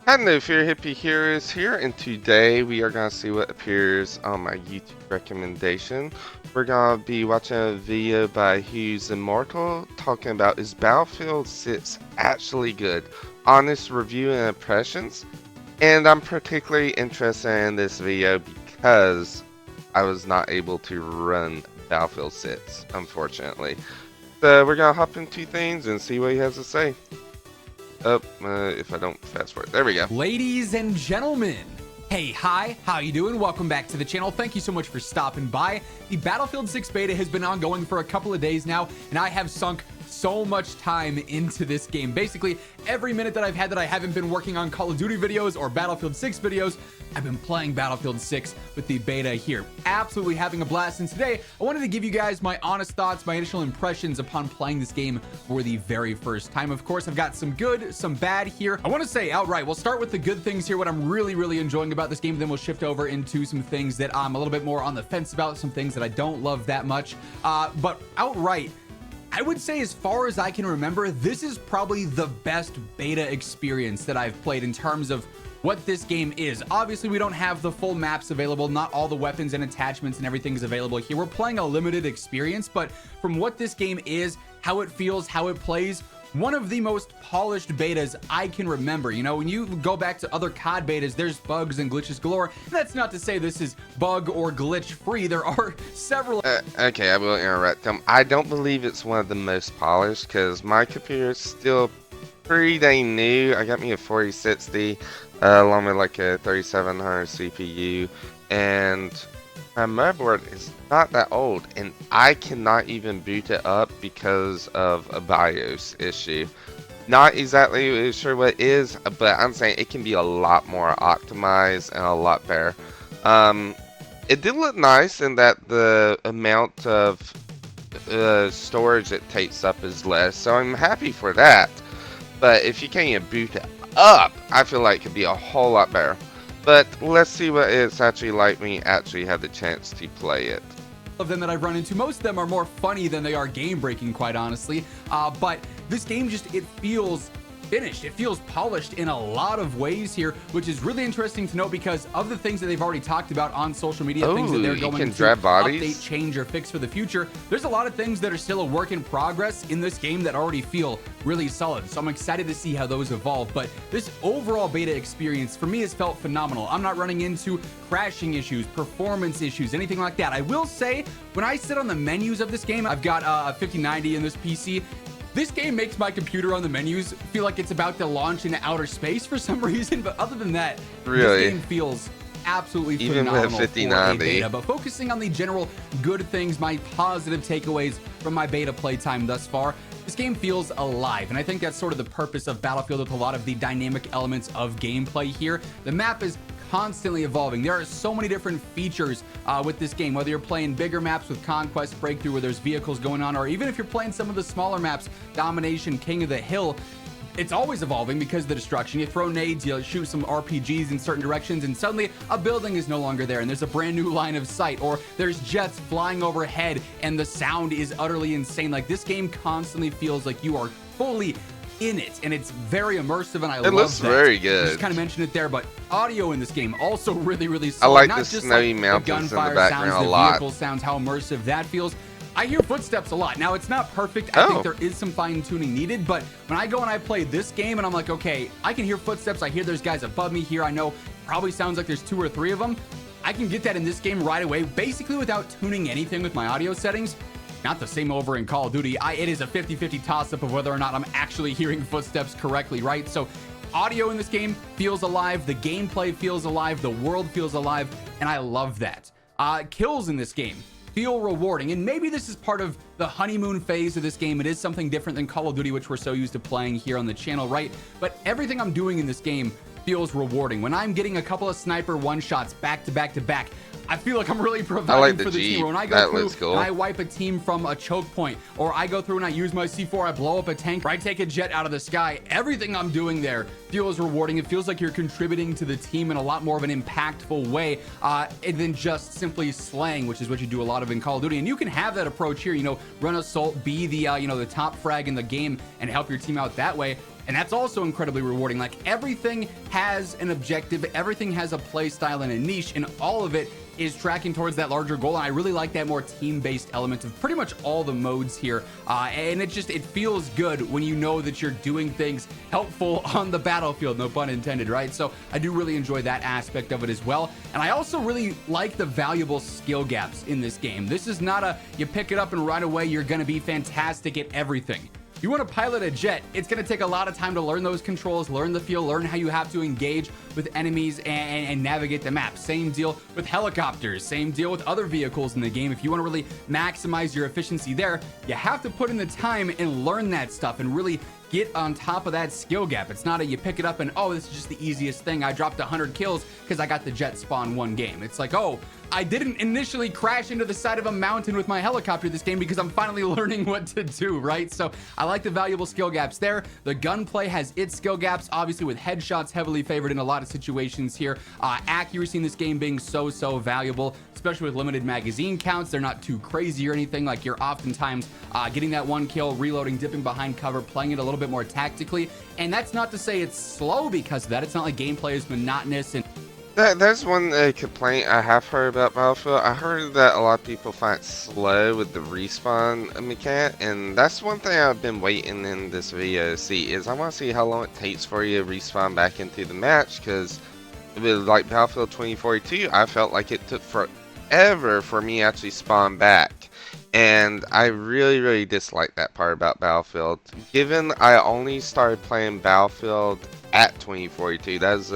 Hello, Fear Hippie Heroes here, and today we are going to see what appears on my YouTube recommendation. We're going to be watching a video by WhosImmortal talking about is Battlefield 6 actually good? Honest review and impressions. And I'm particularly interested in this video because I was not able to run Battlefield 6, unfortunately. So we're going to hop into things and see what he has to say. If I don't fast forward. There we go. Ladies and gentlemen, hey, hi, how you doing? Welcome back to the channel. Thank you so much for stopping by. The Battlefield 6 beta has been ongoing for a couple of days now, and I have sunk so much time into this game. Basically, every minute that I've had that I haven't been working on Call of Duty videos or Battlefield 6 videos, I've been playing Battlefield 6 with the beta here. Absolutely having a blast. And today, I wanted to give you guys my honest thoughts, my initial impressions upon playing this game for the very first time. Of course, I've got some good, some bad here. I want to say outright, we'll start with the good things here, what I'm really enjoying about this game, then we'll shift over into some things that I'm a little bit more on the fence about, some things that I don't love that much. But outright, I would say as far as I can remember, this is probably the best beta experience that I've played in terms of what this game is. Obviously, we don't have the full maps available. Not all the weapons and attachments and everything is available here. We're playing a limited experience, but from what this game is, how it feels, how it plays, one of the most polished betas I can remember. You know, when you go back to other COD betas, there's bugs and glitches galore. And that's not to say this is bug or glitch free. There are several. Okay, I will interrupt them. I don't believe it's one of the most polished because my computer is still pretty dang new. I got me a 4060 along with like a 3700 CPU, and my motherboard is not that old, and I cannot even boot it up because of a BIOS issue. Not exactly sure what it is, but I'm saying it can be a lot more optimized and a lot better. It did look nice in that the amount of storage it takes up is less, so I'm happy for that. But if you can't even boot it up, I feel like it could be a whole lot better. But let's see what it's actually like when you actually have the chance to play it. Of them that I've run into, most of them are more funny than they are game breaking, quite honestly. But this game it feels finished. It feels polished in a lot of ways here, which is really interesting to note because of the things that they've already talked about on social media, things that they're going to update, change, or fix for the future. There's a lot of things that are still a work in progress in this game that already feel really solid. So I'm excited to see how those evolve. But this overall beta experience for me has felt phenomenal. I'm not running into crashing issues, performance issues, anything like that. I will say, when I sit on the menus of this game, I've got a 5090 in this PC. This game makes my computer on the menus feel like it's about to launch into outer space for some reason, but other than that, this game feels absolutely phenomenal with 5090. for a beta. But focusing on the general good things, my positive takeaways from my beta playtime thus far, this game feels alive, and I think that's sort of the purpose of Battlefield with a lot of the dynamic elements of gameplay here. The map is constantly evolving. There are so many different features with this game, whether you're playing bigger maps with Conquest, Breakthrough, where there's vehicles going on, or even if you're playing some of the smaller maps, Domination, King of the Hill, it's always evolving because of the destruction. You throw nades, you shoot some RPGs in certain directions, and suddenly a building is no longer there, and there's a brand new line of sight, or there's jets flying overhead, and the sound is utterly insane. Like, this game constantly feels like you are fully in it, and it's very immersive, and I love that. It looks very good. Just kind of mentioned it there, but audio in this game also really solid. I like Not the just snowy like mountains the in the gunfire background sounds, a the lot. vehicle sounds, how immersive that feels. I hear footsteps a lot. Now, it's not perfect. I think there is some fine-tuning needed, but when I go and I play this game and I'm like, okay, I can hear footsteps. I hear there's guys above me here. I know probably sounds like there's 2 or 3 of them. I can get that in this game right away, basically without tuning anything with my audio settings. Not the same over in Call of Duty. It is a 50-50 toss-up of whether or not I'm actually hearing footsteps correctly, right? So audio in this game feels alive. The gameplay feels alive. The world feels alive, and I love that. Kills in this game feel rewarding, and maybe this is part of the honeymoon phase of this game. It is something different than Call of Duty, which we're so used to playing here on the channel, right? But everything I'm doing in this game feels rewarding. When I'm getting a couple of sniper one-shots back to back to back, I feel like I'm really providing for the team. When I go through and I wipe a team from a choke point, or I go through and I use my C4, I blow up a tank, or I take a jet out of the sky, everything I'm doing there feels rewarding. It feels like you're contributing to the team in a lot more of an impactful way than just simply slaying, which is what you do a lot of in Call of Duty. And you can have that approach here, you know, run assault, be the the top frag in the game and help your team out that way. and that's also incredibly rewarding. Like, everything has an objective, everything has a play style and a niche, and all of it is tracking towards that larger goal. And I really like that more team-based element of pretty much all the modes here, and it feels good when you know that you're doing things helpful on the battlefield, no pun intended, right? So I do really enjoy that aspect of it as well. And I also really like the valuable skill gaps in this game. This is not a you pick it up and right away you're gonna be fantastic at everything. You want to pilot a jet, it's going to take a lot of time to learn those controls, learn the feel, learn how you have to engage with enemies and navigate the map. Same deal with helicopters, same deal with other vehicles in the game. If you want to really maximize your efficiency there, you have to put in the time and learn that stuff and really get on top of that skill gap. It's not a you pick it up and, oh, this is just the easiest thing. I dropped 100 kills because I got the jet spawn one game. It's like, oh, I didn't initially crash into the side of a mountain with my helicopter this game because I'm finally learning what to do, right? So I like the valuable skill gaps there. The gunplay has its skill gaps, obviously with headshots heavily favored in a lot of situations here. Accuracy in this game being so valuable, especially with limited magazine counts. They're not too crazy or anything. Like, you're oftentimes getting that one kill, reloading, dipping behind cover, playing it a little bit more tactically. And that's not to say it's slow because of that. It's not like gameplay is monotonous and There's one complaint I have heard about Battlefield. I heard that a lot of people find it slow with the respawn mechanic, and that's one thing I've been waiting in this video to see, is I want to see how long it takes for you to respawn back into the match, because with like Battlefield 2042, I felt like it took forever for me to actually spawn back. And I really dislike that part about Battlefield. Given I only started playing Battlefield at 2042, that was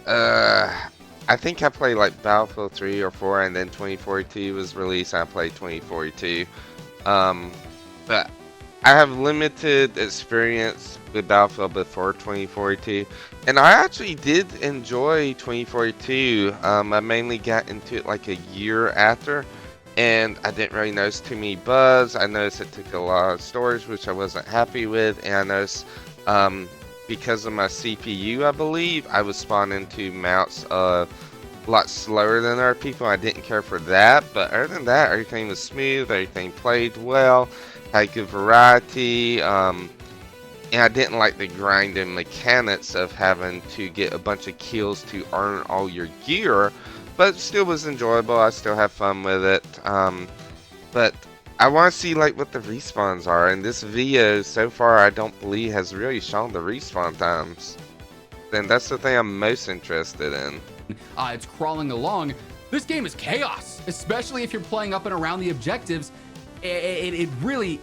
I think I played like Battlefield 3 or 4, and then 2042 was released and I played 2042. But I have limited experience with Battlefield before 2042, and I actually did enjoy 2042. I mainly got into it like a year after, and I didn't really notice too many bugs. I noticed it took a lot of storage, which I wasn't happy with, and I noticed because of my CPU, I believe, I was spawning into mounts a lot slower than other people. I didn't care for that, but other than that, everything was smooth, everything played well, had good variety, and I didn't like the grinding mechanics of having to get a bunch of kills to earn all your gear, but it still was enjoyable. I still have fun with it, but I want to see like what the respawns are, and this video so far I don't believe has really shown the respawn times, and that's the thing I'm most interested in. It's crawling along. This game is chaos, especially if you're playing up and around the objectives. It really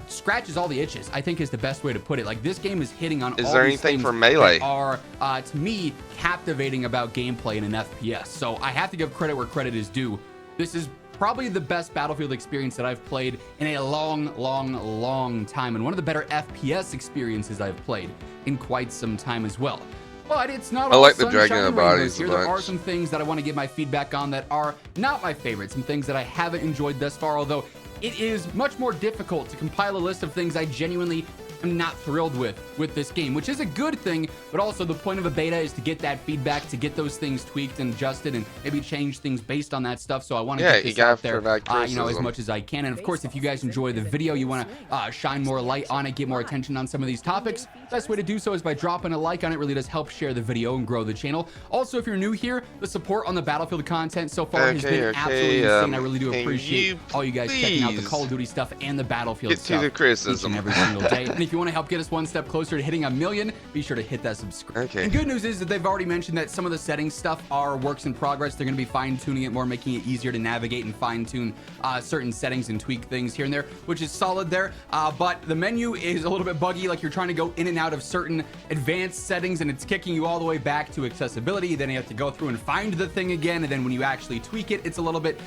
scratches all the itches, I think, is the best way to put it. Like, this game is hitting on all these things for melee that are to me captivating about gameplay in an FPS. So I have to give credit where credit is due. This is probably the best Battlefield experience that I've played in a long time, and one of the better FPS experiences I've played in quite some time as well. But it's not all like the sunshine dragging of and the rainbows bodies here. There are some things that I want to give my feedback on that are not my favorite, some things that I haven't enjoyed thus far, although it is much more difficult to compile a list of things I genuinely am not thrilled with this game, which is a good thing, but also the point of a beta is to get that feedback, to get those things tweaked and adjusted and maybe change things based on that stuff. So I want to get this out there, you know, as much as I can. And of course, if you guys enjoy the video, you want to shine more light on it, get more attention on some of these topics, best way to do so is by dropping a like on it. Really does help share the video and grow the channel. Also, if you're new here, the support on the Battlefield content so far has been absolutely insane. I really do appreciate all you guys checking out the Call of Duty stuff and the Battlefield stuff each and every single day. And if you want to help get us one step closer to hitting 1 million, be sure to hit that subscribe. And good news is that they've already mentioned that some of the settings stuff are works in progress. They're going to be fine-tuning it more, making it easier to navigate and fine-tune certain settings and tweak things here and there, which is solid there. But the menu is a little bit buggy, like you're trying to go in and out of certain advanced settings and it's kicking you all the way back to accessibility. Then you have to go through and find the thing again, and then when you actually tweak it, it's a little bit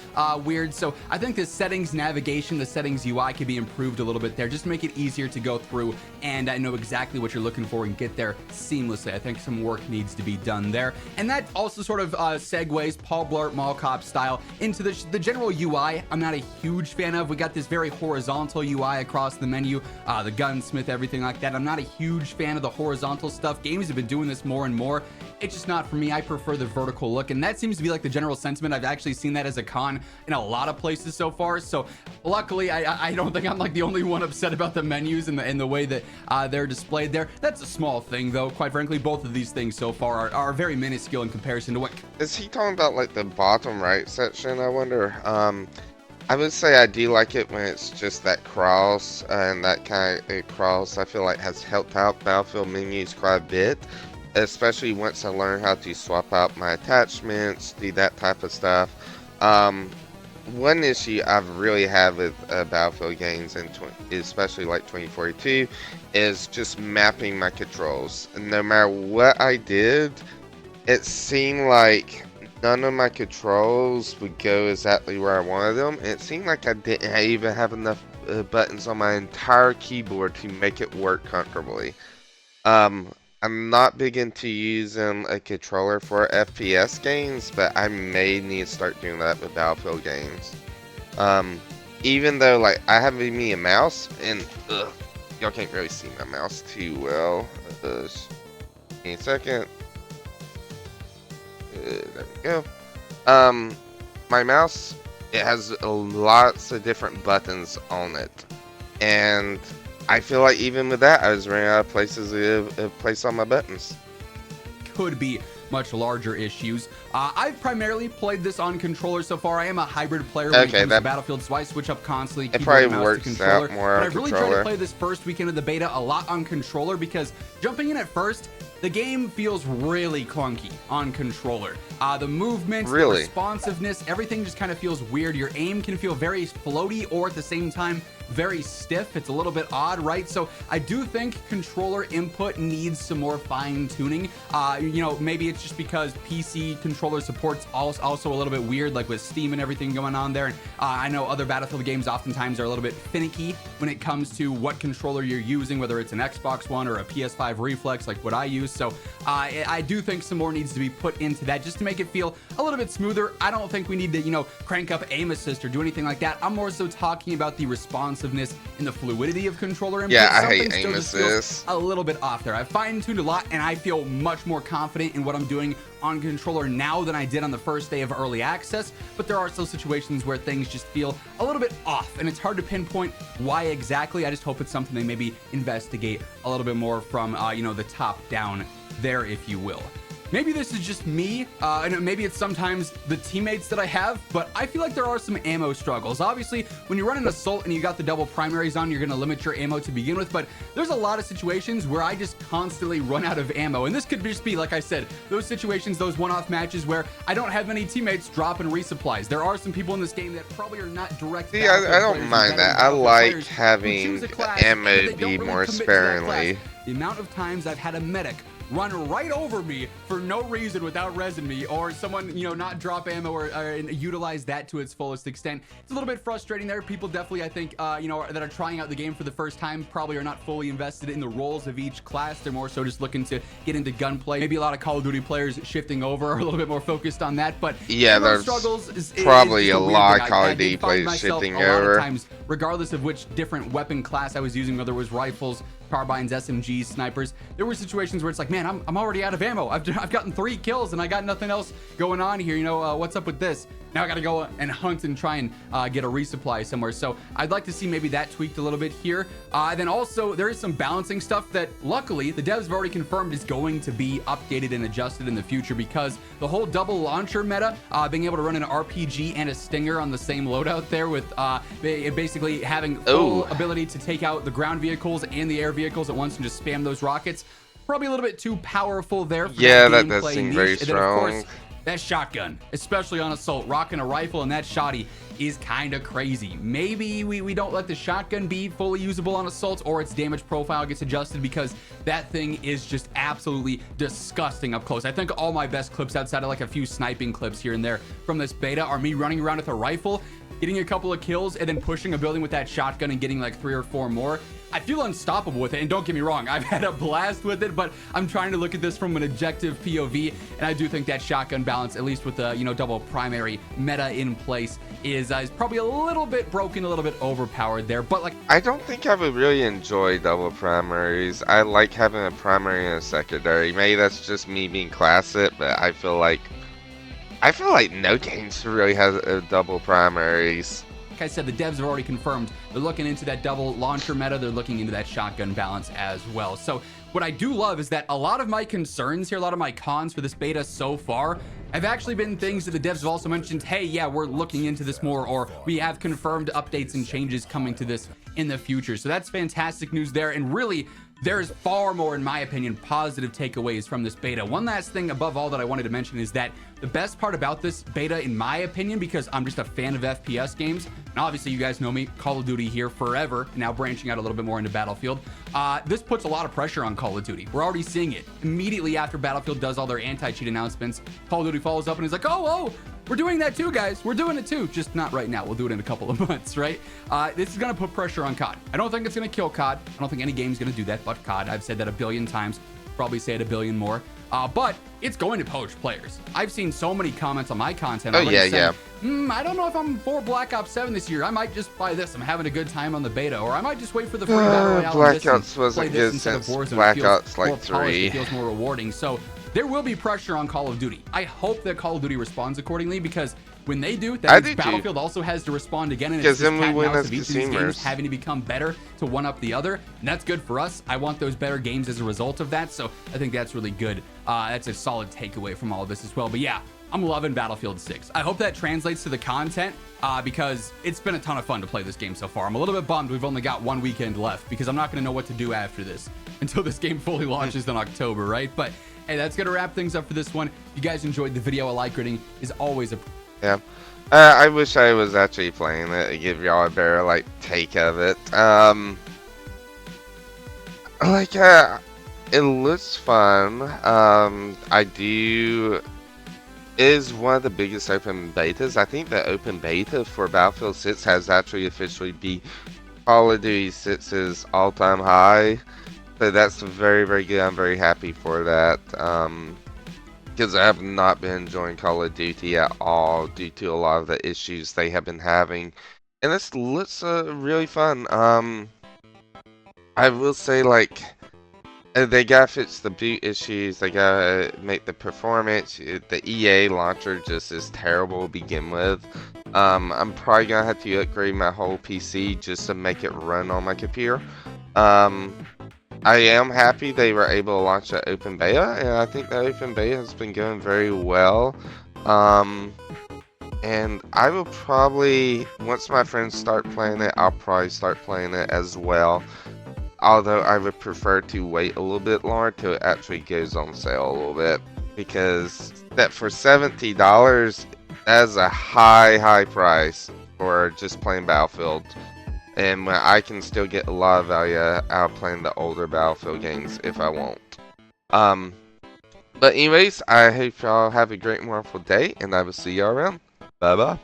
weird. So I think the settings navigation, the settings UI could be improved a little bit there, just to make it easier to go through and I know exactly what you're looking for and get there seamlessly. I think some work needs to be done there. And that also sort of segues Paul Blart Mall Cop style into the general UI. I'm not a huge fan of. We got this very horizontal UI across the menu, the gunsmith, everything like that. I'm not a huge fan of the horizontal stuff. Games have been doing this more and more. It's just not for me. I prefer the vertical look, and that seems to be like the general sentiment. I've actually seen that as a con in a lot of places so far. So luckily, I don't think I'm like the only one upset about the menus and the way way that they're displayed there. That's a small thing, though. Quite frankly, both of these things so far are very minuscule in comparison to what... Is he talking about like the bottom right section, I wonder? I would say I do like it when it's just that cross, and that kind of cross I feel like has helped out Battlefield menus quite a bit, especially once I learn how to swap out my attachments, do that type of stuff. One issue I've really had with Battlefield games, especially like 2042, is just mapping my controls. And no matter what I did, it seemed like none of my controls would go exactly where I wanted them. And it seemed like I didn't even have enough buttons on my entire keyboard to make it work comfortably. I'm not big into using a controller for FPS games, but I may need to start doing that with Battlefield games. Even though, like, I have me a mouse, and y'all can't really see my mouse too well. Give me a second. There we go. My mouse, it has lots of different buttons on it, and I feel like even with that, I was running out of places to place all my buttons. Could be much larger issues. I've primarily played this on controller so far. I am a hybrid player when it comes to Battlefield, so I switch up constantly. It probably works out more on controller. But I've really tried to play this first weekend of the beta a lot on controller, because jumping in at first, the game feels really clunky on controller. The movement, the responsiveness, everything just kind of feels weird. Your aim can feel very floaty, or at the same time very stiff. It's a little bit odd, right? So I do think controller input needs some more fine tuning. You know, maybe it's just because PC controller support's also a little bit weird, like with Steam and everything going on there. And I know other Battlefield games oftentimes are a little bit finicky when it comes to what controller you're using, whether it's an Xbox One or a PS5 Reflex like what I use. So I do think some more needs to be put into that just to make it feel a little bit smoother. I don't think we need to, you know, crank up aim assist or do anything like that. I'm more so talking about the responsiveness and the fluidity of controller input. Yeah, I hate aim assist. A little bit off there. I've fine-tuned a lot, and I feel much more confident in what I'm doing on controller now than I did on the first day of early access, but there are still situations where things just feel a little bit off, and it's hard to pinpoint why exactly. I just hope it's something they maybe investigate a little bit more from you know, the top down there, if you will. Maybe this is just me, and maybe it's sometimes the teammates that I have, but I feel like there are some ammo struggles. Obviously, when you run an assault and you got the double primaries on, you're going to limit your ammo to begin with, but there's a lot of situations where I just constantly run out of ammo, and this could just be, like I said, those situations, those one-off matches where I don't have many teammates dropping resupplies. There are some people in this game that probably are not direct. See, I don't mind that. I like having ammo be more sparingly. The amount of times I've had a medic run right over me for no reason without resin me, or someone, you know, not drop ammo or utilize that to its fullest extent. It's a little bit frustrating there. People definitely, I think, you know, that are trying out the game for the first time probably are not fully invested in the roles of each class. They're more so just looking to get into gunplay. Maybe a lot of Call of Duty players shifting over are a little bit more focused on that, but yeah, there's probably a lot of Call of Duty players shifting over. Times, regardless of which different weapon class I was using, whether it was rifles, carbines, SMGs, snipers, there were situations where it's like, man, I'm already out of ammo. I've gotten 3 kills and I got nothing else going on here. You know, what's up with this? Now I got to go and hunt and try and get a resupply somewhere. So I'd like to see maybe that tweaked a little bit here. Then also there is some balancing stuff that luckily the devs have already confirmed is going to be updated and adjusted in the future, because the whole double launcher meta, being able to run an RPG and a Stinger on the same loadout there with basically having full ability to take out the ground vehicles and the air vehicles at once and just spam those rockets. Probably a little bit too powerful there. For that does seem very strong. Of course, that shotgun, especially on assault, rocking a rifle and that shotty is kind of crazy. Maybe we don't let the shotgun be fully usable on assault, or its damage profile gets adjusted, because that thing is just absolutely disgusting up close. I think all my best clips outside of like a few sniping clips here and there from this beta are me running around with a rifle, getting a couple of kills, and then pushing a building with that shotgun and getting like 3 or 4 more. I feel unstoppable with it, and don't get me wrong, I've had a blast with it, but I'm trying to look at this from an objective POV, and I do think that shotgun balance, at least with the, you know, double primary meta in place, is probably a little bit broken, a little bit overpowered there. But like, I don't think I would really enjoy double primaries. I like having a primary and a secondary. Maybe that's just me being classic, but I feel like no games really has double primaries. like I said, the devs have already confirmed they're looking into that double launcher meta. They're looking into that shotgun balance as well. So what I do love is that a lot of my concerns here, a lot of my cons for this beta so far have actually been things that the devs have also mentioned. Hey, yeah, we're looking into this more, or we have confirmed updates and changes coming to this in the future. So that's fantastic news there. And really, there's far more, in my opinion, positive takeaways from this beta. One last thing above all that I wanted to mention is that the best part about this beta, in my opinion, because I'm just a fan of FPS games, and obviously you guys know me, Call of Duty here forever, now branching out a little bit more into Battlefield, this puts a lot of pressure on Call of Duty. We're already seeing it. Immediately after Battlefield does all their anti-cheat announcements, Call of Duty follows up and is like, oh, we're doing that too, guys. We're doing it too. Just not right now. We'll do it in a couple of months, right? This is going to put pressure on COD. I don't think it's going to kill COD. I don't think any game's going to do that but COD. I've said that a billion times. Probably say it a billion more. But it's going to poach players. I've seen so many comments on my content already saying, I don't know if I'm for Black Ops 7 this year. I might just buy this. I'm having a good time on the beta. Or I might just wait for the free Battle Royale. Black Ops wasn't good since Black Ops like 3. It feels more rewarding. So there will be pressure on Call of Duty. I hope that Call of Duty responds accordingly, because when they do, that means Battlefield also has to respond again, and it's just cat and mouse of each of these games having to become better to one up the other, and that's good for us. I want those better games as a result of that, so I think that's really good. That's a solid takeaway from all of this as well. But yeah, I'm loving Battlefield 6. I hope that translates to the content, because it's been a ton of fun to play this game so far. I'm a little bit bummed we've only got one weekend left, because I'm not going to know what to do after this until this game fully launches in October, right? But hey, that's going to wrap things up for this one. If you guys enjoyed the video, a like rating is always a... Yeah. I wish I was actually playing it to give y'all a better, like, take of it. It looks fun. It is one of the biggest open betas. I think the open beta for Battlefield 6 has actually officially beat Call of Duty 6's all-time high. So that's very, very good. I'm very happy for that. Because I have not been enjoying Call of Duty at all due to a lot of the issues they have been having. And this looks really fun. I will say, like, they gotta fix the boot issues. They gotta make the performance. The EA launcher just is terrible to begin with. I'm probably gonna have to upgrade my whole PC just to make it run on my computer. I am happy they were able to launch that open beta, and I think that open beta has been going very well. And I will probably, once my friends start playing it, I'll probably start playing it as well. Although I would prefer to wait a little bit longer till it actually goes on sale a little bit, because that for $70, that's a high price for just playing Battlefield. And when I can still get a lot of value out of playing the older Battlefield games if I want. But anyways, I hope y'all have a great and wonderful day, and I will see y'all around. Bye bye.